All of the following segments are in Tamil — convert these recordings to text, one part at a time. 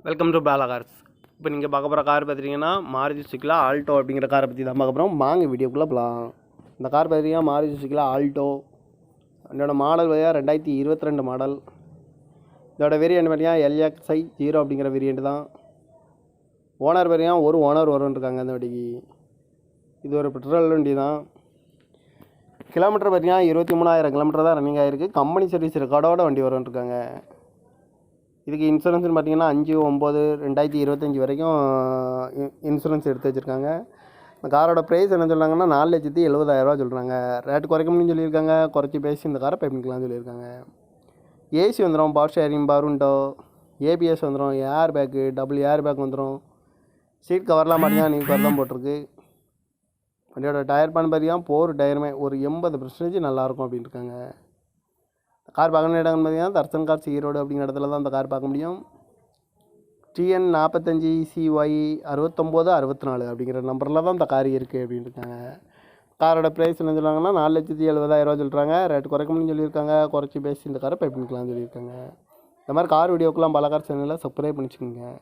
Welcome to Bala cars. இப்போ நீங்கள் பார்க்க போகிற கார் பார்த்துட்டிங்கன்னா மாருதி சுசுக்கியில் ஆல்டோ அப்படிங்கிற காரை பற்றி தான் பார்க்க போகிறோம். வாங்க வீடியோக்குள்ளே போகலாம். இந்த கார் பார்த்திங்கன்னா மாருதி சுசுக்கியில் ஆல்டோ. என்னோட மாடல் வழியாக 2022 மாடல். இதோட வேரியன்ட் பார்த்தீங்கன்னா LXi 0 அப்படிங்கிற வேரியன்ட் தான். ஓனர் பார்த்தீங்கன்னா ஒரு ஓனர் வரும்ன்ருக்காங்க அந்த வண்டிக்கு. இது ஒரு பெட்ரோல் வண்டி தான். கிலோமீட்டர் பார்த்தீங்கன்னா 23,000 கிலோமீட்டர் தான் ரன்னிங் ஆகிருக்கு. கம்பெனி சர்வீஸ் ரெக்கார்டோட வண்டி வரும்ன்ருக்காங்க. இதுக்கு இன்சூரன்ஸ்னு பார்த்தீங்கன்னா 5/9/2025 வரைக்கும் இன்சூரன்ஸ் எடுத்து வச்சுருக்காங்க. இந்த காரோட ப்ரைஸ் என்ன சொல்கிறாங்கன்னா 4,70,000 சொல்கிறாங்க. ரேட்டு குறைக்கணும்னு சொல்லியிருக்காங்க. குறைச்சி பேசி இந்த காரை பே பண்ணிக்கலாம்னு சொல்லியிருக்காங்க. ஏசி வந்துடும், பவர் ஷேரிங், பருண்டோ, ஏபிஎஸ் வந்துடும், air bag, double air bag வந்துடும். சீட் கவர்லாம் பார்த்தீங்கன்னா நீ கவர் தான் போட்டிருக்கு. வண்டியோட டயர் பண்ண பார்த்தீங்கன்னா 4 டயருமே ஒரு 80% நல்லாயிருக்கும் அப்படின்னு இருக்காங்க. கார் பார்க்கணும் இடம்னு பார்த்தீங்கன்னா தர்சன் கார்ஸ் ஈரோடு அப்படிங்கிற இடத்துல தான் அந்த கார் பார்க்க முடியும். TN 45CY 6964 அப்படிங்கிற நம்பரில் தான் இந்த கார் இருக்குது அப்படின்னு இருக்காங்க. காரோட ப்ரைஸ் என்ன சொல்கிறாங்கன்னா 4,70,000 சொல்கிறாங்க. ரேட்டு குறைக்கணும்னு சொல்லியிருக்காங்க. குறைச்சி பேசி இந்த காரை பே பண்ணிக்கலாம்னு சொல்லியிருக்காங்க. இந்த மாதிரி கார் வீடியோக்கெலாம் பல கார் சேனலில் சப்ஸ்கிரைப் பண்ணிச்சுக்கோங்க.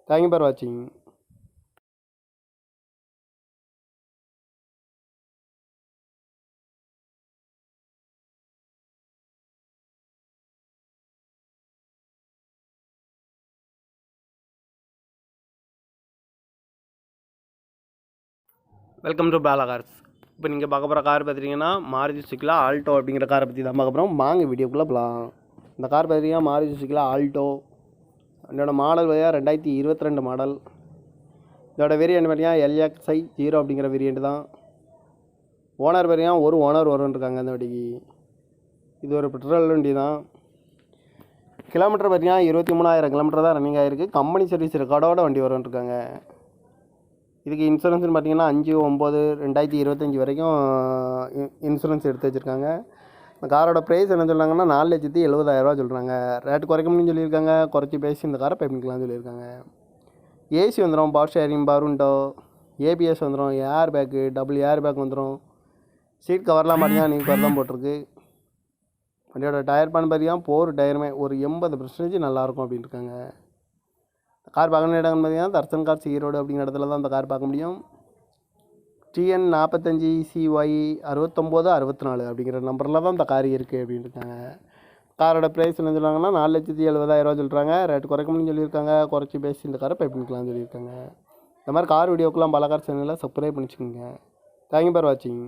தேங்க்யூ ஃபார் வாட்சிங். Welcome to Bala cars. இப்போ நீங்கள் பார்க்க போகிற கார் பார்த்துட்டிங்கன்னா மாருதி சுசுக்கியில் ஆல்டோ அப்படிங்கிற காரை பற்றி தான் பார்க்க போகிறோம். வாங்க வீடியோக்குள்ளே போகலாம். இந்த கார் பார்த்திங்கன்னா மாருதி சுசுக்கியில் ஆல்டோ. என்னோட மாடல் வழியாக 2022 மாடல். இதோட வேரியன்ட் பார்த்தீங்கன்னா LXi 0 அப்படிங்கிற வேரியன்ட் தான். ஓனர் பார்த்தீங்கன்னா ஒரு ஓனர் வரும்ன்ருக்காங்க அந்த வண்டிக்கு. இது ஒரு பெட்ரோல் வண்டி தான். கிலோமீட்டர் பார்த்தீங்கன்னா 23,000 கிலோமீட்டர் தான் ரன்னிங் ஆகிருக்கு. கம்பெனி சர்வீஸ் ரெக்கார்டோட வண்டி வரும்ன்ருக்காங்க. இதுக்கு இன்சூரன்ஸ்னு பார்த்தீங்கன்னா 5/9/2025 வரைக்கும் இன்சூரன்ஸ் எடுத்து வச்சுருக்காங்க. இந்த காரோட ப்ரைஸ் என்ன சொல்கிறாங்கன்னா 4,70,000 சொல்கிறாங்க. ரேட்டு குறைக்கணும்னு சொல்லியிருக்காங்க. குறைச்சி பேசி இந்த காரை பே பண்ணிக்கலாம்னு சொல்லியிருக்காங்க. ஏசி வந்துடும், பவர் ஷேரிங், பருண்டோ, ஏபிஎஸ் வந்துடும், air bag, double air bag வந்துடும். சீட் கவர்லாம் பார்த்தீங்கன்னா நீ கவர் தான் போட்டிருக்கு. வண்டியோட டயர் பண்ண பார்த்தீங்கன்னா 4 டயருமே ஒரு 80% நல்லாயிருக்கும் அப்படின்னு இருக்காங்க. கார் பார்க்கணும் இடம்னு பார்த்தீங்கன்னா தர்சன் கார்ஸ் ஈரோடு அப்படிங்கிற இடத்துல தான் அந்த கார் பார்க்க முடியும். TN 45CY 6964 அப்படிங்கிற நம்பரில் தான் இந்த கார் இருக்குது அப்படின்னு இருக்காங்க. காரோட ப்ரைஸ் என்ன சொல்கிறாங்கன்னா 4,70,000 சொல்கிறாங்க. ரேட்டு குறைக்கணும்னு சொல்லியிருக்காங்க. குறைச்சி பேசி இந்த காரை பே பண்ணிக்கலாம்னு சொல்லியிருக்காங்க. இந்த மாதிரி கார் வீடியோக்கெலாம் பல கார் சேனலில் சப்ஸ்கிரைப் பண்ணிச்சுக்கோங்க. தேங்க்யூ ஃபார் வாட்சிங்.